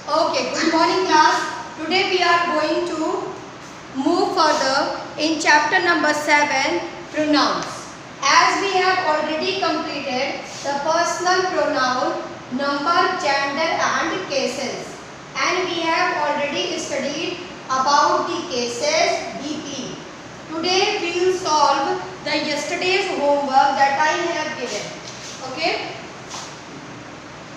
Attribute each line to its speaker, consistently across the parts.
Speaker 1: Okay, good morning class. Today we are going to move further in chapter number 7, pronouns. As we have already completed the personal pronoun, number, gender and cases. And we have already studied about the cases deeply. Today we will solve the yesterday's homework that I have given. Okay?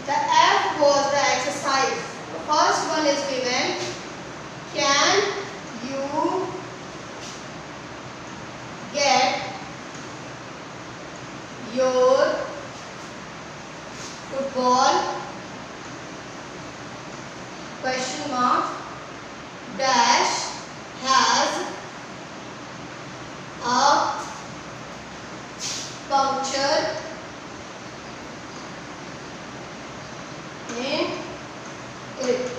Speaker 1: The F was the exercise. The first one is given. Can you get your football question mark dash has a puncture in it.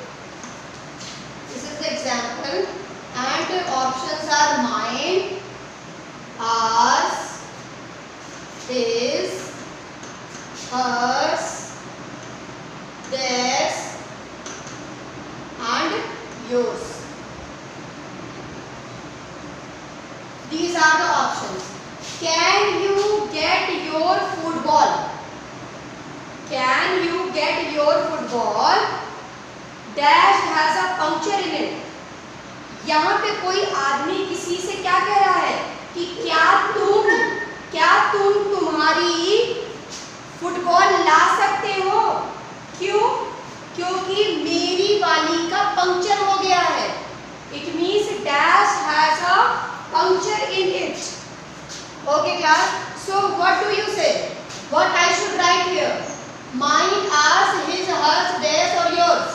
Speaker 1: This is the example, and the options are mine, ours, his, hers, theirs and yours. These are the options. Can you get your football? Can you get your football? Dash has a puncture in it. यहाँ पे कोई आदमी किसी से क्या कह रहा है कि क्या तुम तुम्हारी फुटबॉल ला सकते हो? क्यों? क्योंकि मेरी वाली का पंक्चर हो गया है. It means dash has a puncture in it. Okay class. So what do you say? What I should write here? Mine, ours, his, hers, theirs or yours?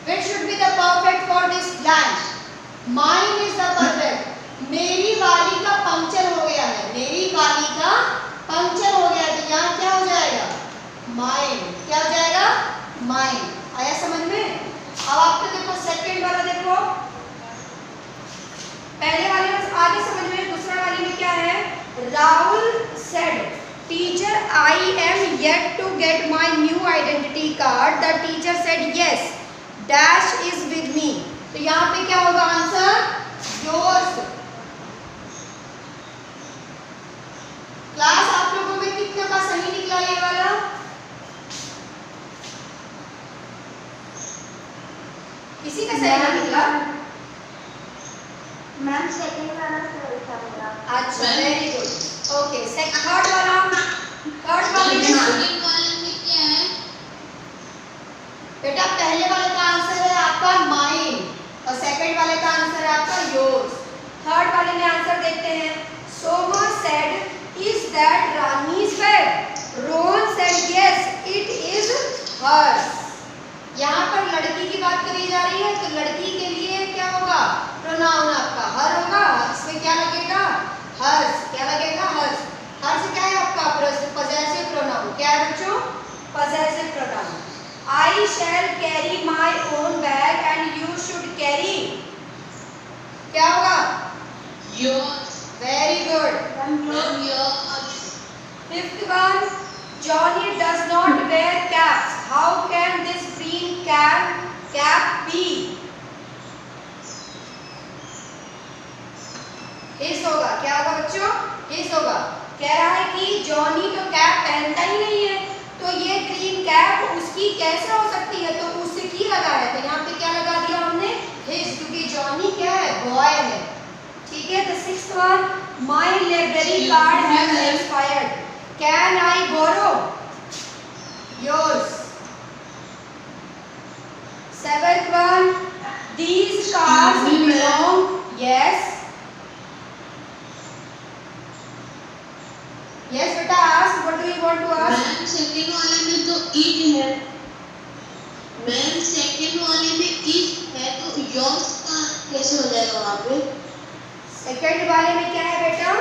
Speaker 1: Which should be the perfect for this blank? Mine is the perfect. मेरी वाली का puncture हो गया है. मेरी वाली का puncture हो गया है, तो यहाँ क्या हो जाएगा? Mine. क्या हो जाएगा? Mine. आया समझ में? अब आपको देखो सेकंड वाला देखो. पहले वाले में आगे समझ में, दूसरा वाले में क्या है? Rahul said, Teacher, I am yet to get my new identity card. The teacher said yes. Dash is with me. तो यहाँ पे क्या होगा आंसर? Yours. क्लास आप लोगों में कितने का सही निकला ये वाला? किसी का सही नहीं निकला?
Speaker 2: मैम सेकंड वाला सही था मेरा.
Speaker 1: अच्छा, वेरी गुड. ओके, थर्ड वाला में
Speaker 2: क्या है?
Speaker 1: बेटा पहले वाले का आंसर है आपका माइन और सेकंड वाले का आंसर है आपका योर्स. थर्ड वाले में आंसर देखते हैं. Soma said, is that Rani's bed? Rohan said yes, it is hers. यहाँ पर लड़की की बात करी जा रही है, तो लड़की के लिए क्या होगा? प्रोनाउन आपका हर होगा. इसमें क्या लगेगा? हर्स. क्या लगेगा? हर्स. हर्स क्या है आपका? Possessive pronoun. क्या है बच्चों? Possessive pronoun. I shall carry my own bag and you should carry. क्या होगा?
Speaker 2: Yours.
Speaker 1: Very good.
Speaker 2: Yours.
Speaker 1: Fifth one, Johnny does not wear caps. How can this green cap be? His होगा. क्या होगा बच्चों? His होगा. कह रहा है कि जॉनी तो कैप पहनता ही नहीं है, तो ये ग्रीन कैप उसकी कैसे हो सकती है? तो उसकी लगा है, तो यहाँ पे क्या लगा दिया हमने? हिज, क्योंकि जॉनी क्या है? बॉय है. ठीक है. The sixth one, my library card has expired. Can I borrow? Yours. Seventh one, these cars belong. Yes. Yes बेटा, ask. What do you want to ask?
Speaker 2: Ma'am second वाले में तो इज है. मैम सेकंड वाले में is है, तो yours का कैसे हो जाएगा वहाँ पे?
Speaker 1: सेकंड वाले में क्या है बेटा?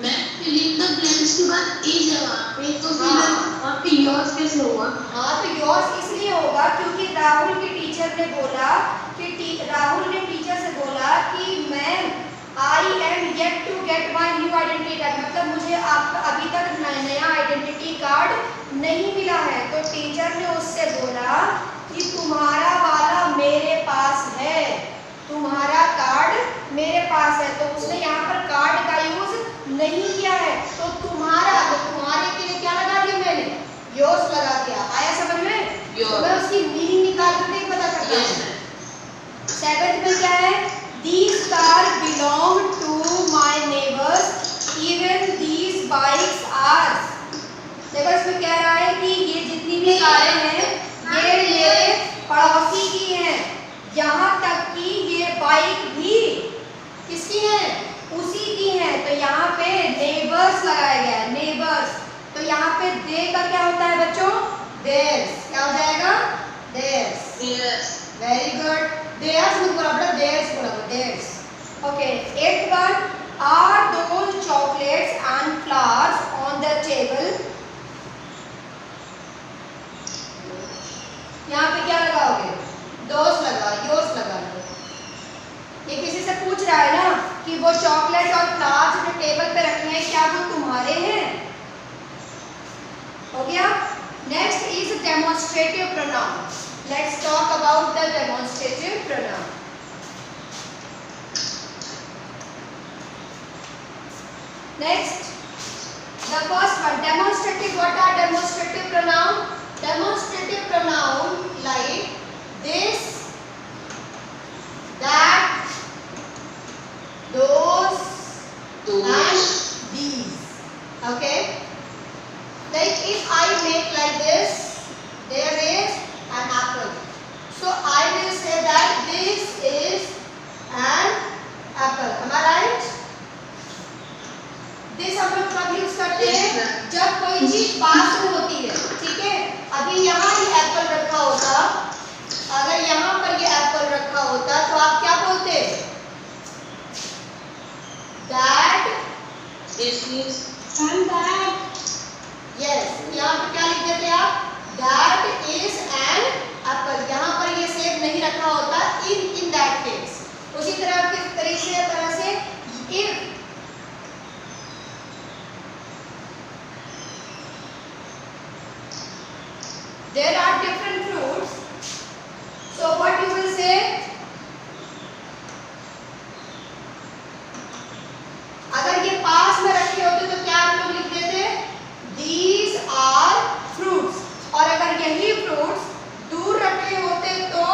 Speaker 2: Ma'am fill in the blanks के बाद इज है वहाँ पे, तो फिर वहाँ पे योर्स कैसे होगा?
Speaker 1: हाँ, तो योर्स इसलिए होगा क्योंकि राहुल के टीचर ने बोला कि राहुल ने टीचर से बोला कि ma'am I am yet to get my new identity card, मतलब मुझे आपका अभी तक नया आइडेंटिटी कार्ड नहीं मिला है, तो योर्स लगा दिया, आया समझ में?
Speaker 2: Yours.
Speaker 1: मैं उसकी मीनिंग निकाल कर पता करता
Speaker 2: Yes,
Speaker 1: हूँ।
Speaker 2: ma'am.
Speaker 1: सेवेंथ में क्या है? These car belong to my neighbors. Even these bikes are. देखो इसमें कह रहा है कि ये जितनी भी कारें हैं ये मेरे पड़ोसी की हैं, यहाँ तक कि ये बाइक भी किसकी है? उसी की है। तो यहाँ पे नेबर्स लगाया गया है, नेबर्स। तो यहाँ पे दे का क्या होता है बच्चों? देयर्स। क्या हो जाएगा? Theirs.
Speaker 2: Yes.
Speaker 1: Very good. Theirs मत बोला बेटा, देयर्स बोला, theirs. Okay, 8th one, are those chocolates and flowers on the table? यहाँ पे क्या लगाओगे? दोस्त लगा, योर्स लगा लो। ये किसी से पूछ रहा है ना कि वो चॉकलेट और फ्लावर्स जो टेबल पे रखे हैं क्या वो तुम्हारे हैं? हो गया। Next is demonstrative pronoun. Let's talk about the demonstrative pronoun. Next, the first one, demonstrative. What are demonstrative pronoun? Demonstrative pronoun like this, that, those, and these. Okay, like if I make like this, there is an apple, so I will say that this is an apple. Am I right? This हम लोग कब use करते हैं? जब कोई चीज पास में होती है। ठीक है, अभी यहाँ ये एप्पल रखा होता, अगर यहाँ पर ये एप्पल रखा होता तो आप क्या बोलते? That
Speaker 2: This is.
Speaker 1: And that. Yes, यहाँ पर क्या लिख देते आप? That is an apple. यहाँ पर ये सेब नहीं रखा होता इन दैट केस। उसी तरह के तरह से if there are different fruits, so what you will say? अगर ये पास में रखे होते तो क्या आप लोग लिख देते? These are fruits। और अगर यही fruits दूर रखे होते तो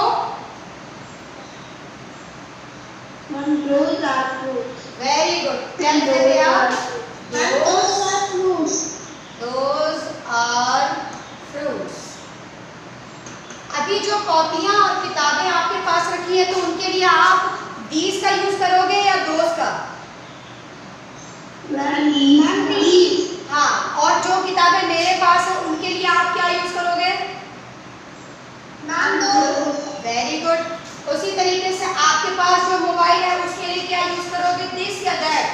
Speaker 2: Those are fruits.
Speaker 1: Very good. क्या लिख देते आप?
Speaker 2: Those are fruits.
Speaker 1: Those are fruits। अभी जो कॉपियां और किताबें आपके पास रखी है तो उनके लिए आप these का यूज करोगे या those का? हाँ, और जो किताबें मेरे पास है उनके लिए आप क्या यूज करोगे? Very good. उसी तरीके से आपके पास जो मोबाइल है उसके लिए क्या यूज करोगे? दिस या दैट?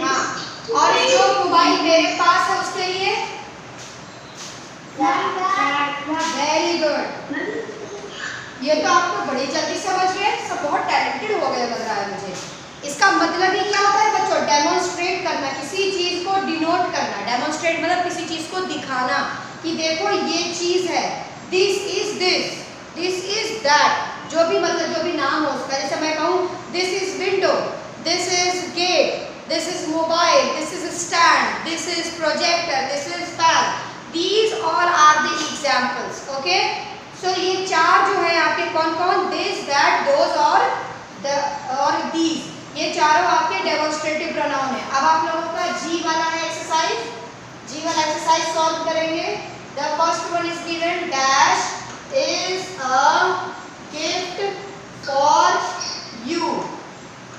Speaker 1: हाँ, और जो मोबाइल मेरे पास है उसके लिए? Very good. ये तो आप तो बड़ी जल्दी समझ गए, सब बहुत टैलेंटेड हो गए लग रहा है मुझे। इसका मतलब ही क्या होता है बच्चों? डेमोन्स्ट्रेट करना, किसी चीज को डिनोट करना। डेमोन्स्ट्रेट मतलब किसी चीज को दिखाना कि देखो ये चीज है, this is this, this is that. जो भी मतलब जो भी नाम हो उसका, जैसे मैं कहूँ this is window, this is get, this is mobile, this is stand, this is projector, this is fan. These all are the examples. Okay? So ये चार जो है आपके कौन कौन? This, that, those और the और these। ये चारों आपके डेमोन्स्ट्रेटिव प्रोनाउन है। अब आप लोगों का जी वाला है एक्सरसाइज। जी वाला एक्सरसाइज सॉल्व करेंगे। The first one is given, dash is a gift for you।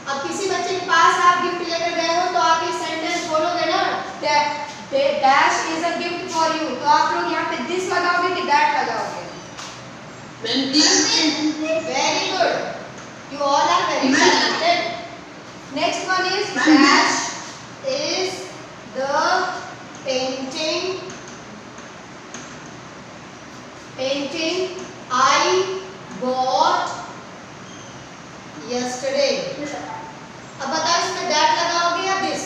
Speaker 1: अब किसी बच्चे के पास आप गिफ्ट लेकर गए हो तो आप ये सेंटेंस बोलोगे ना, dash is a gift for you. तो आप लोग यहाँ पे दिस लगाओगे कि दैट लगाओगे? Very good, you all are very talented. Next one is dash is the painting I bought yesterday. अब बताओ इसमें दैट लगाओगे या दिस?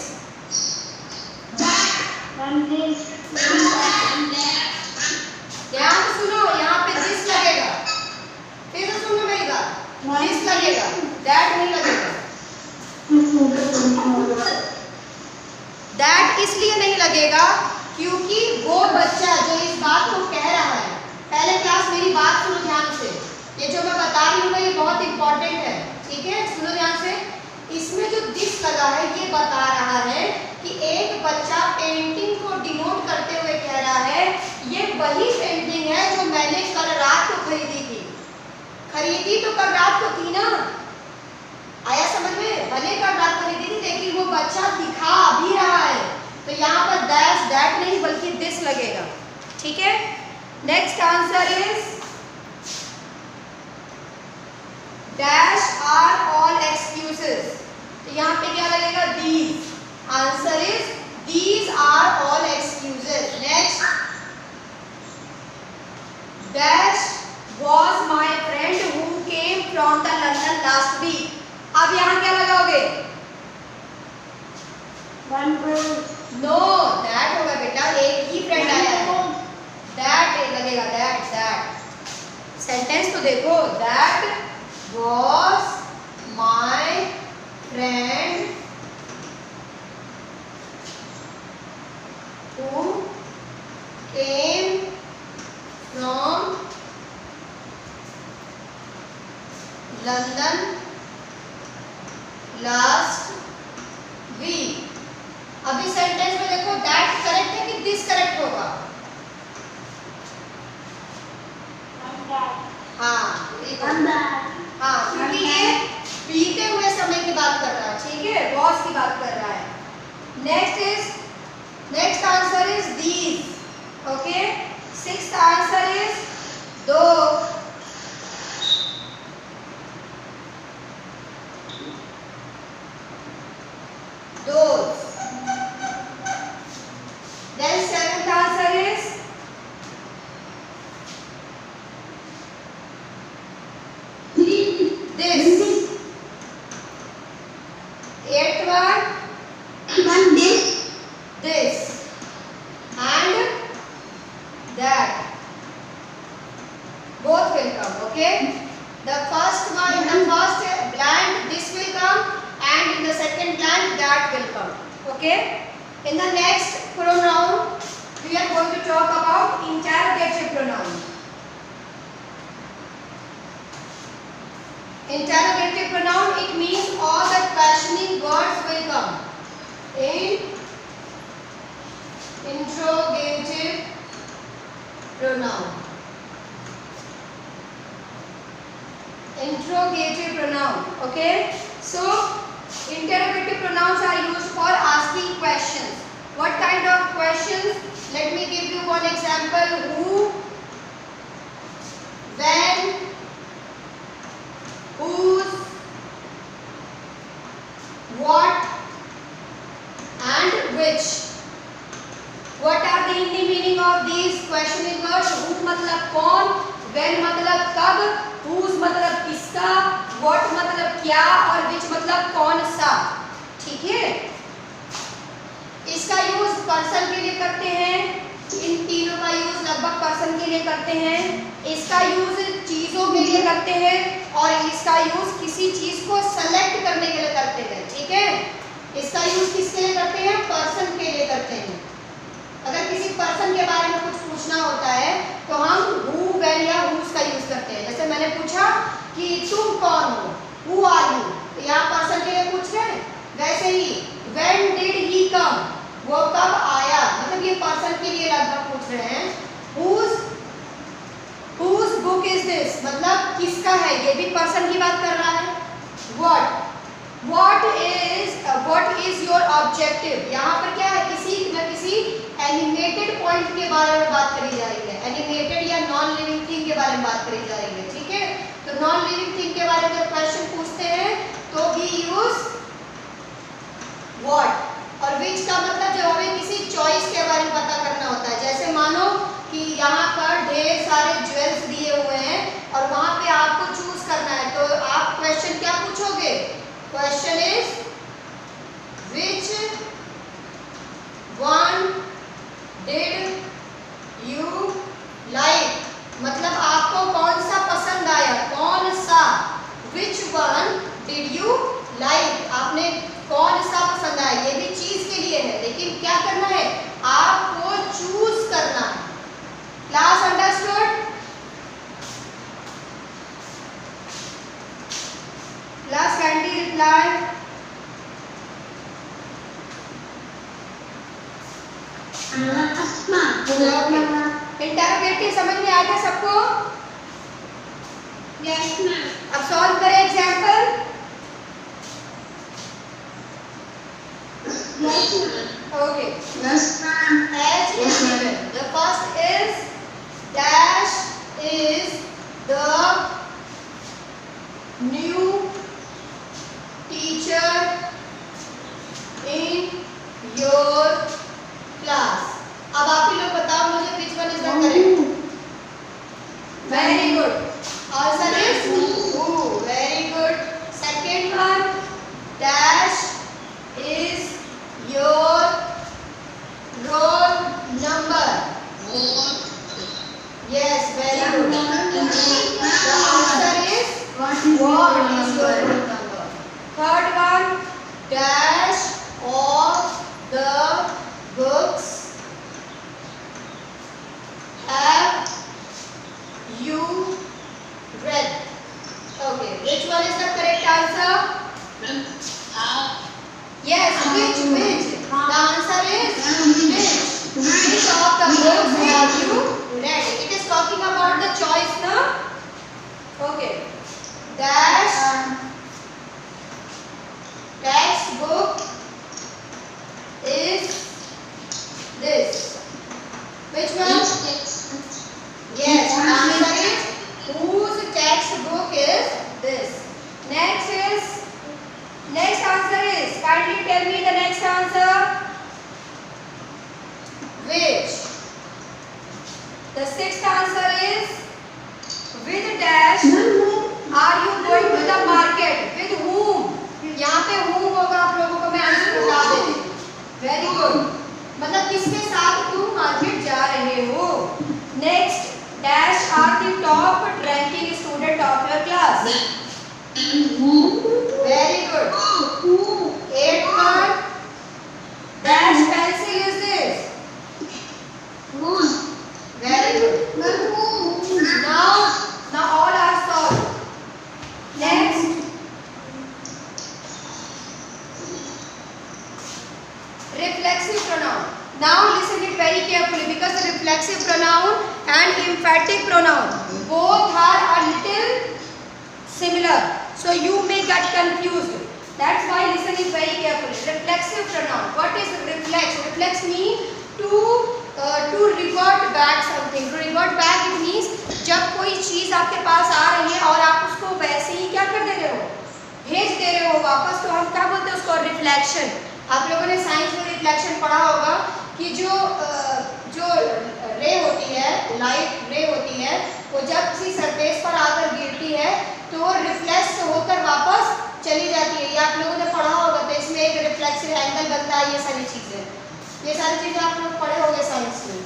Speaker 1: ध्यान से सुनो, यहाँ पे दिस लगेगा। फिर से सुनो मेरी बात, दिस लगेगा, दैट नहीं लगेगा। दैट इसलिए नहीं लगेगा लगेगा, क्योंकि वो बच्चा जो इस बात को कह रहा है, पहले क्लास मेरी बात सुनो ध्यान से, ये जो मैं बता रही हूँ ना ये बहुत इंपॉर्टेंट है, ठीक है, सुनो ध्यान से। इसमें जो दिस लगा है ये बता रहा है कि एक बच्चा पेंटिंग को डिनोट करते हुए कह रहा है ये वही पेंटिंग है जो मैंने कल रात को खरीदी थी। खरीदी तो कल रात को थी ना, आया समझ में, भले कल रात खरीदी थी लेकिन वो बच्चा दिखा भी रहा है, तो यहाँ पर दैट दैट नहीं बल्कि दिस लगेगा, ठीक है। Next answer is dash are all excuses, तो यहाँ पे क्या लगेगा, these, answer is these are all excuses. Next, dash was my friend who came from the London last week, अब यहाँ क्या लगाओगे, नो दैट होगा बेटा, एक ही फ्रेंड आया है, दैट लगेगा, दैट सेंटेंस तो देखो, that was my friend who came from London last week। अभी सेंटेंस में देखो दैट करेक्ट है कि दिस करेक्ट होगा, हाँ क्योंकि ये बीते हुए समय की बात कर रहा है, ठीक है, बॉस की बात कर रहा है। Next answer is these, okay. Sixth answer is दो, those, then seventh answer is this, eighth one this and that, both will come, okay। The first one, in the first blank this will come and in the second blank that will come, okay। In the next pronoun we are going to talk about interrogative pronoun। Interrogative pronoun, it means all the questioning words will come in interrogative pronoun, interrogative pronoun, okay। So interrogative pronouns are used for asking questions। What kind of questions? Let me give you one example, who, when, whose, what and which। What are the Hindi meaning of these questioning words? Who मतलब कौन, when मतलब कब, whose मतलब किसका, what मतलब क्या और which मतलब कौन सा, ठीक है। इसका यूज पर्सन के लिए करते हैं, इन तीनों का यूज लगभग पर्सन के लिए करते हैं, इसका यूज चीजों के लिए करते हैं और इसका यूज किसी चीज को सेलेक्ट करने के लिए करते हैं, ठीक है। इसका यूज किसके लिए करते हैं, पर्सन के लिए करते हैं। अगर किसी पर्सन के बारे में कुछ पूछना होता है तो हम हु, व्हेन या हुज का यूज करते हैं। जैसे मैंने पूछा कि तुम कौन हो, हु आर यू, तो यहाँ पर्सन के लिए पूछ रहे हैं। वैसे ही व्हेन डिड ही कम, वो कब आया, मतलब ये पर्सन के लिए लगभग पूछ रहे हैं। हुज बुक इज दिस, मतलब किसका है, ये भी पर्सन की बात कर रहा है। what is your objective, यहाँ पर क्या है, किसी न किसी एनिमेटेड पॉइंट के बारे में बात करी जा रही है, एनिमेटेड या नॉन लिविंग थिंग के बारे में बात करी जा रही है, ठीक है। तो नॉन लिविंग थिंग के बारे में जब क्वेश्चन पूछते हैं तो वी यूज what, और which का मतलब जब हमें किसी चॉइस के बारे में पता करना होता है। जैसे मानो कि यहाँ पर ढेर सारे ज्वेल्स दिए हुए हैं और वहाँ पे आपको चूज करना है, तो आप क्वेश्चन क्या पूछोगे, question is which one did you like, मतलब आपको कौन सा पसंद आया, कौन सा, which one did you like, आपने कौन सा पसंद आया, ये भी चीज के लिए है, लेकिन क्या करना है, आप इंटरोगेटिव समझ में आ गया सबको?
Speaker 2: Yes ma'am.
Speaker 1: अब सॉल्व करें example.
Speaker 2: Yes ma'am.
Speaker 1: Okay.
Speaker 2: Yes ma'am.
Speaker 1: As is given. The first is dash is the new teacher in your class. अब आप ही लोग बताओ मुझे which one is the correct? Very good. Answer is who. Very good. Second one, dash is your roll number. Yes, very good. The answer is what is your roll number. Third one, dash of the books have you read? Okay, which one is the correct answer? Yes, which? The answer is which. Which of the books have you read? It is talking about the choice, no? Okay. Dash textbook is this. Which one? Yes, answer is whose textbook is this. Next answer is, kindly tell me the next answer. Which? The sixth answer is with dash are you going to the market? With whom? यहाँ पे whom होगा, आप लोगों को मैं answer बता देती हूँ. Very good. मतलब किसके साथ तुम मार्केट जा रहे हो. Next, dash are the top ranking student of your class. Very good. Eighth one, dash pencil is this. Very good. Now all are solved. Next, reflexive pronoun. Now listen it very carefully because the reflexive pronoun and emphatic pronoun both are a little similar, so you may get confused. That's why listen it very carefully. Reflexive pronoun. What is reflex? Reflex means to revert back something. To revert back it means जब कोई चीज आपके पास आ रही है और आप उसको वैसे ही क्या कर दे रहे हो, भेज दे रहे हो वापस, तो हम क्या बोलते हैं उसको? रिफ्लेक्शन. आप लोगों ने साइंस में रिफ्लेक्शन पढ़ा होगा कि जो रे होती है, लाइट रे होती है, वो जब किसी सरफेस पर आकर गिरती है तो वो रिफ्लेक्स होकर वापस चली जाती है. ये आप लोगों ने पढ़ा होगा. तो इसमें एक रिफ्लेक्सिव एंगल बनता है. ये सारी चीजें आप लोग पढ़े होंगे साइंस में.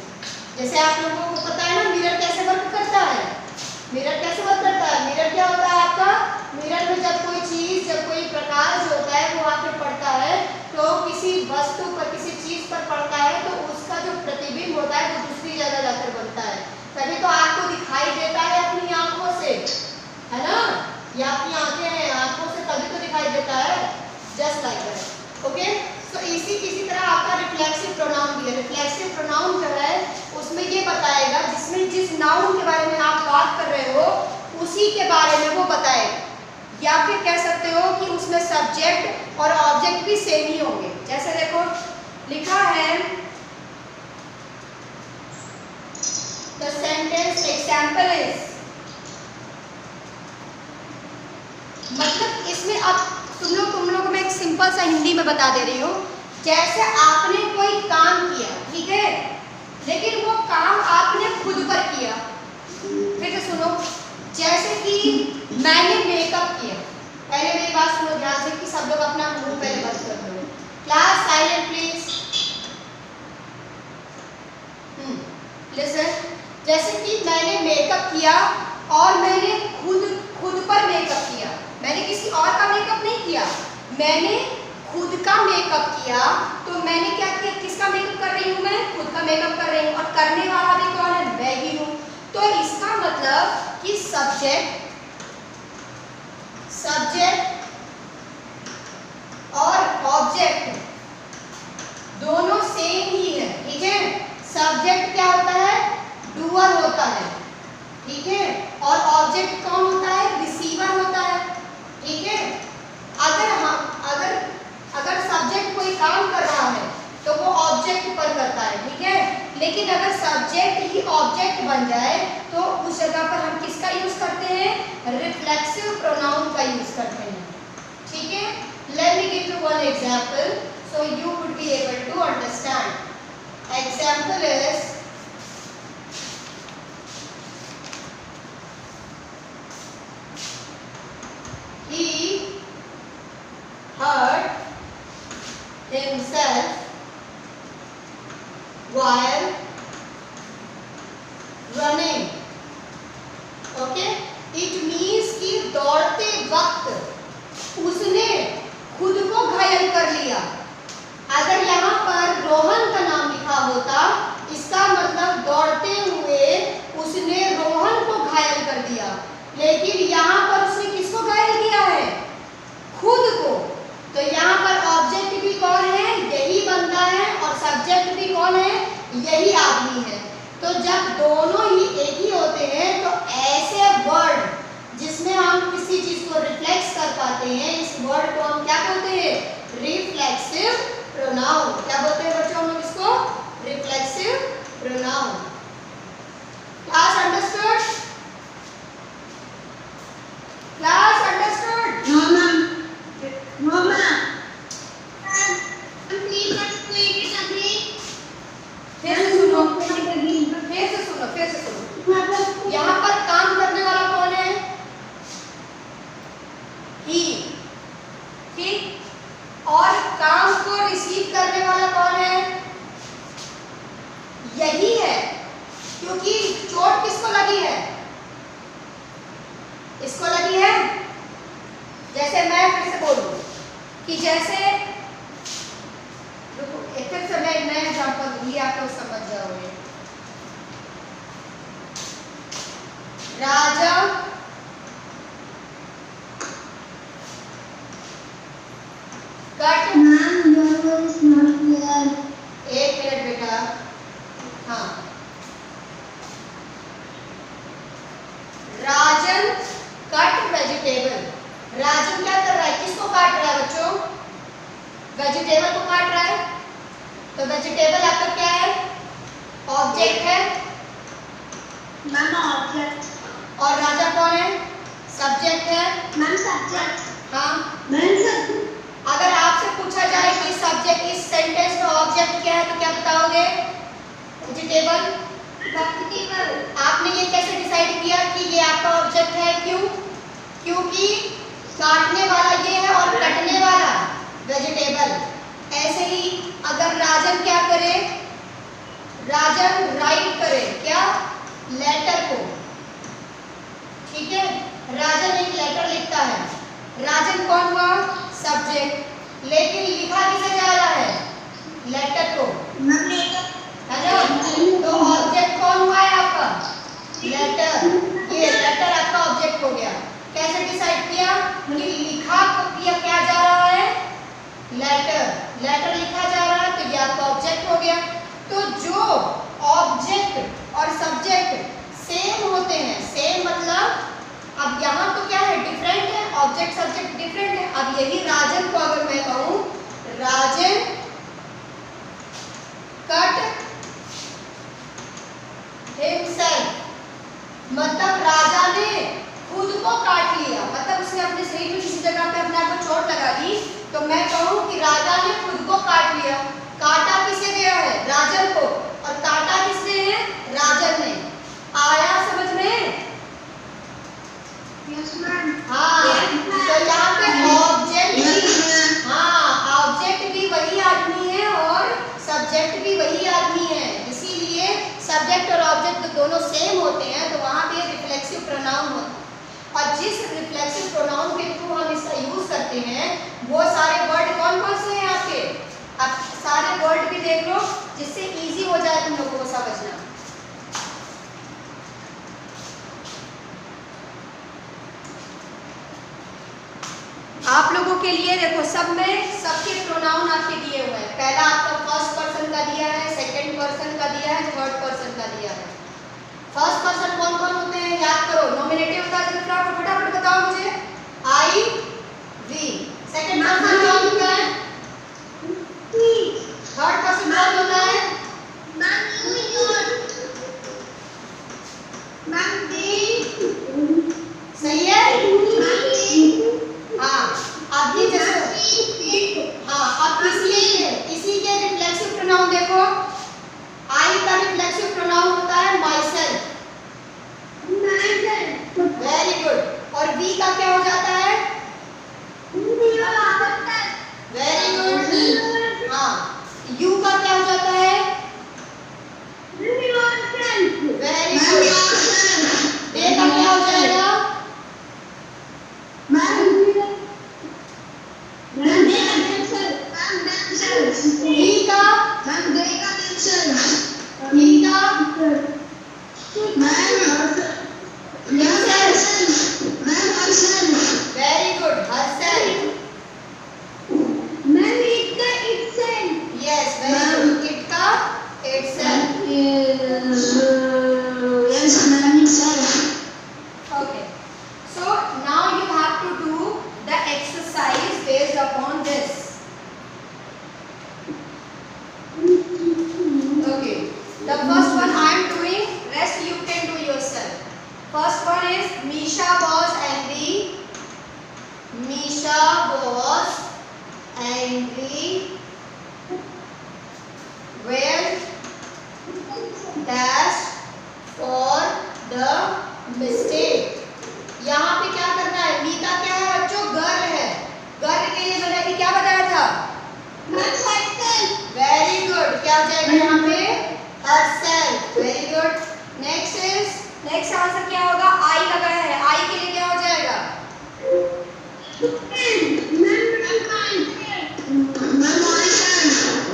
Speaker 1: जैसे आप लोगों को पता है ना मिरर कैसे वर्क करता है. मिरर क्या होता है आपका? मिरर में जब कोई प्रकाश होता है वो आके पड़ता है तो किसी वस्तु पर, किसी चीज पर पड़ता है तो उसका जो प्रतिबिंब होता है वो दूसरी जगह जाकर बनता है. तभी तो आपको दिखाई देता है अपनी आंखों से, है ना? ये आपकी आंखें हैं, आंखों से तभी तो दिखाई देता है. Just like that. ओके. तो इसी तरह आपका रिफ्लेक्सिव प्रोनाउन भी है. रिफ्लेक्सिव प्रोनाउन जो है उसमें ये बताएगा, जिसमें जिस नाउन के बारे में आप बात कर रहे हो उसी के बारे में वो बताएगा. या फिर कह सकते हो कि उसमें सब्जेक्ट और ऑब्जेक्ट भी सेम ही होंगे. जैसे देखो लिखा है द सेंटेंस एग्जाम्पल इज, मतलब इसमें अब तुम लोग को मैं एक सिंपल सा हिंदी में बता दे रही हूँ. जैसे आपने कोई काम किया, ठीक है, लेकिन वो काम आपने खुद पर किया. फिर से सुनो. जैसे कि मैंने मेकअप किया. पहले मेरी बात सुनो ध्यान से कि सब लोग अपना मुंह पहले बंद कर दो. Class silent please. लिसन. जैसे कि मैंने मेकअप किया और मैंने खुद पर मेकअप किया. मैंने किसी और का मेकअप नहीं किया, मैंने खुद का मेकअप किया. तो मैंने क्या किया? किसका मेकअप कर रही हूँ? मैं खुद का मेकअप कर रही हूँ. और करने वाला भी कौन है? मैं ही हूँ. तो इसका मतलब कि सब्जेक्ट और ऑब्जेक्ट दोनों सेम ही है. ठीक है. है, और ऑब्जेक्ट कौन होता है? रिसीवर होता है, ठीक है। अगर सब्जेक्ट कोई काम कर रहा है तो वो ऑब्जेक्ट पर करता है, ठीक है। लेकिन अगर सब्जेक्ट ही ऑब्जेक्ट बन जाए तो उस जगह पर हम किसका यूज करते हैं? रिफ्लेक्सिव प्रोनाउन का यूज करते हैं, ठीक है। Let me give you one example so you would be able to understand. Example is he hurt himself while running. Okay, it means कि दौड़ते वक्त उसने खुद को घायल कर लिया। अगर यहाँ पर रोहन का नाम लिखा होता, इसका मतलब दौड़ते हुए उसने रोहन को घायल कर दिया, लेकिन यहाँ पर उसने किसको घायल किया है? खुद को। तो यहाँ पर ऑब्जेक्ट भी कौन है? यही बंदा है, और सब्जेक्ट भी कौन है? यही आदमी है। तो जब दोनों ही एक ही होते हैं तो ऐसे वर्ड जिसमें हम किसी चीज को रिफ्लेक्स कर पाते हैं, इस वर्ड को हम क्या बोलते हैं? Reflexive pronoun. क्या बोलते हैं बच्चों हम लोग इसको? Reflexive pronoun. Class understood? Class understood?
Speaker 2: No ma'am. No ma'am. Please explain it again.
Speaker 1: फिर से सुनो, फिर से सुनो। यहाँ पर काम करने वाला कौन है? ही, ठीक। और काम को रिसीव करने वाला कौन है? यही है, क्योंकि चोट किसको लगी है? इसको लगी है। जैसे मैं फिर से बोलूं कि जैसे फिर से मैं एक नया एग्जांपल दूंगी, आप लोग समझ जाओगे। Raja cut.
Speaker 2: Ma'am your voice not clear.
Speaker 1: एक मिनट बेटा। हाँ, राजन कट वेजिटेबल। राजन क्या कर रहा है? किसको काट रहा है बच्चों? वेजिटेबल को काट रहा है। तो वेजिटेबल आपका क्या है? ऑब्जेक्ट है।
Speaker 2: Ma'am object.
Speaker 1: और राजा कौन है? सब्जेक्ट है।
Speaker 2: Ma'am subject.
Speaker 1: हाँ,
Speaker 2: मैम सब्जेक्ट।
Speaker 1: अगर आपसे पूछा जाए कि सब्जेक्ट, इस सेंटेंस में ऑब्जेक्ट क्या है, तो क्या बताओगे? वेजिटेबल।
Speaker 2: वेजिटेबल।
Speaker 1: आपने ये कैसे डिसाइड किया कि ये आपका ऑब्जेक्ट है? क्यों? क्योंकि काटने वाला ये है और कटने वाला वेजिटेबल। ऐसे ही अगर राजन क्या करे? राजन राइट करे क्या? लेटर को, ठीक है। राजन एक लेटर लिखता है। राजन कौन हुआ? सब्जेक्ट। लेकिन लिखा किसे जा रहा है? लेटर को,
Speaker 2: मैम लेटर।
Speaker 1: है ना? तो ऑब्जेक्ट कौन हुआ है आपका? लेटर। ये लेटर आपका ऑब्जेक्ट हो गया। कैसे डिसाइड किया कि लिखा किया क्या जा रहा है? लेटर। लेटर लिखा जा रहा है तो ये आपका ऑब्जेक्ट हो गया। तो जो ऑब्जेक्ट और सब्जेक्ट सेम होते हैं, सेम मतलब अब यहाँ तो क्या है? डिफरेंट है, ऑब्जेक्ट सब्जेक्ट डिफरेंट है। अब यही राजन को अगर मैं कहूँ राजन कट हिमसेल्फ, मतलब राजा ने खुद को काट लिया, मतलब उसने अपने शरीर में किसी जगह पे अपने आप को चोट लगा दी। तो मैं कहूँ कि राजा ने खुद को काट लिया। काटा किसे गया है? राजन को। और काटा किसने है? राजन ने। आया समझ में?
Speaker 2: Yes ma'am.
Speaker 1: हाँ, तो यहाँ पे ऑब्जेक्ट भी, हाँ, ऑब्जेक्ट भी वही आदमी है और सब्जेक्ट भी वही आदमी है। इसीलिए सब्जेक्ट और ऑब्जेक्ट तो दोनों सेम होते हैं, तो वहाँ पे रिफ्लेक्सिव प्रोनाउन होता है। और जिस रिफ्लेक्सिव प्रोनाउन के थ्रू हम इसका यूज करते हैं, वो सारे वर्ड कौन कौन से हैं आपके? आप सारे वर्ड भी देख लो, जिससे इजी हो जाए तुम लोगों को समझना। आप लोगों के लिए देखो, सब में सबके प्रोनाउन आपके दिए हुए हैं। पहला आपका फर्स्ट पर्सन का दिया है, सेकंड पर्सन का दिया है, थर्ड पर्सन का दिया है। फर्स्ट पर्सन कौन कौन होते हैं याद Misha was angry. Misha was angry when dash for the mistake. यहाँ पे क्या करना है? मीता क्या है बच्चों? गर्ल है। गर्ल के लिए मैंने अभी क्या बताया था? Very good. क्या हो जाएगा यहाँ पे? herself. Very good. Next answer क्या होगा? आई लगाया है, आई के लिए क्या हो जाएगा?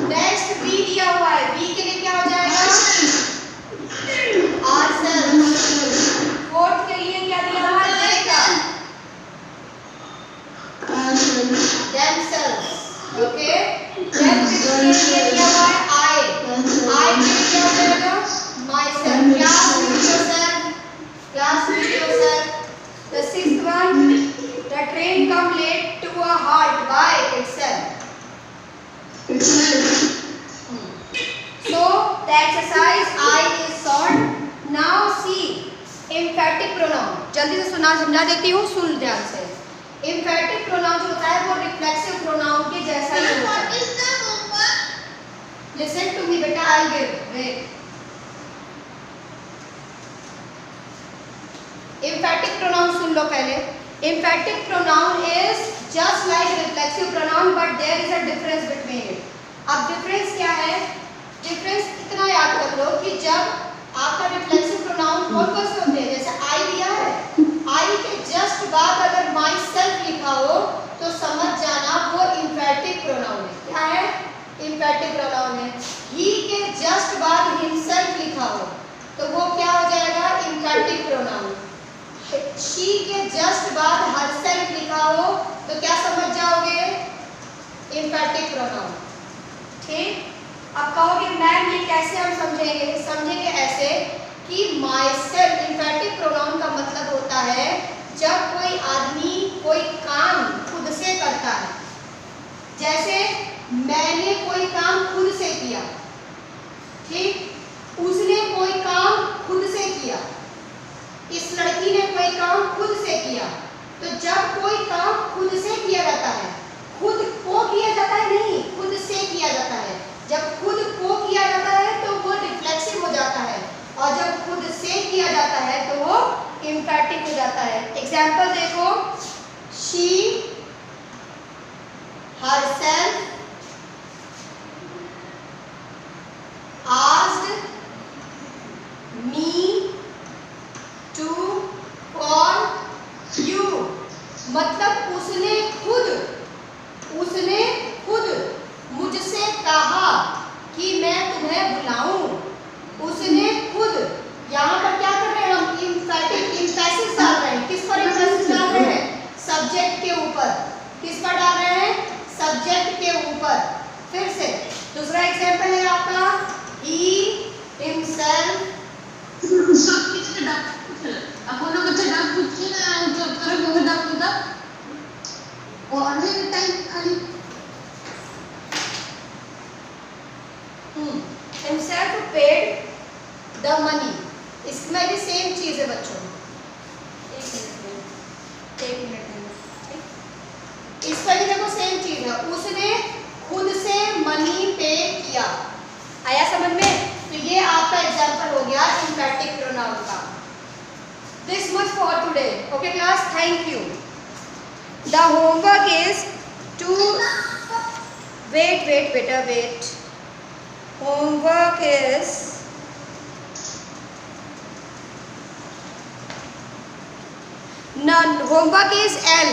Speaker 1: नेक्स्ट वी दिया हुआ है, वी के लिए क्या हो जाएगा? ourselves. फोर्थ के लिए क्या दिया हुआ है? themselves. ओके, फिफ्थ के लिए दिया हुआ है आई के लिए क्या हो जाएगा? myself. Class with yourself. The sixth one, the train come late to a halt by itself. So the exercise I is solved. Now see emphatic pronoun. जल्दी से समझा देती हूँ, सुन ध्यान से। emphatic pronoun जो होता है वो reflexive pronoun के जैसा ही होता है। Listen to me बेटा, I'll give. Wait. emphatic pronoun सुन लो पहले। emphatic pronoun is just like reflexive pronoun but there is a difference between it. अब difference क्या है? difference इतना याद कर लो कि जब आपका reflexive pronoun कौन कौन से होते हैं? जैसे I दिया है, I के just बाद अगर myself लिखा हो तो समझ जाना वो emphatic pronoun है। क्या है? emphatic pronoun है। He के just बाद himself लिखा हो तो वो क्या हो जाएगा? emphatic pronoun। she के just बाद herself लिखा हो तो क्या समझ जाओगे? emphatic pronoun। ठीक, अब कहोगे मैम ये कैसे हम समझेंगे? समझेंगे ऐसे कि myself emphatic pronoun का मतलब होता है जब कोई आदमी कोई काम खुद से करता है। जैसे मैंने कोई काम खुद से किया, ठीक, उसने कोई काम खुद से किया, इस लड़की ने कोई काम खुद से किया। तो जब कोई काम खुद से किया जाता है, खुद को किया जाता है नहीं, खुद से किया जाता है। जब खुद को किया जाता है तो वो रिफ्लेक्सिव हो जाता है और जब खुद से किया जाता है तो वो emphatic हो जाता है। एग्जाम्पल देखो, she herself asked me to call you। मतलब उसने खुद मुझसे कहा कि मैं तुम्हें बुलाऊं। उसने खुद, यहाँ पर क्या कर रहे हैं हम? emphasis डाल रहे हैं। किस पर emphasis डाल रहे हैं? सब्जेक्ट के ऊपर। किस पर डाल रहे हैं? सब्जेक्ट के ऊपर। फिर से दूसरा एग्जाम्पल है आपका, he himself himself paid the money। इसमें भी सेम चीज है बच्चों। एक मिनट इस पर भी देखो सेम चीज है, उसने खुद से मनी पे किया। आया समझ में? तो ये आपका एग्जाम्पल हो गया emphatic pronoun का। This much for today. Okay class, thank you. The homework is to wait beta wait. Homework is none. Homework is L.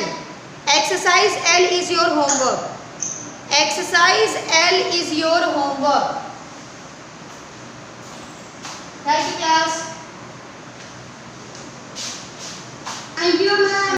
Speaker 1: Exercise L is your homework. Exercise L is your homework. Thank you class.
Speaker 2: Thank you ma'am.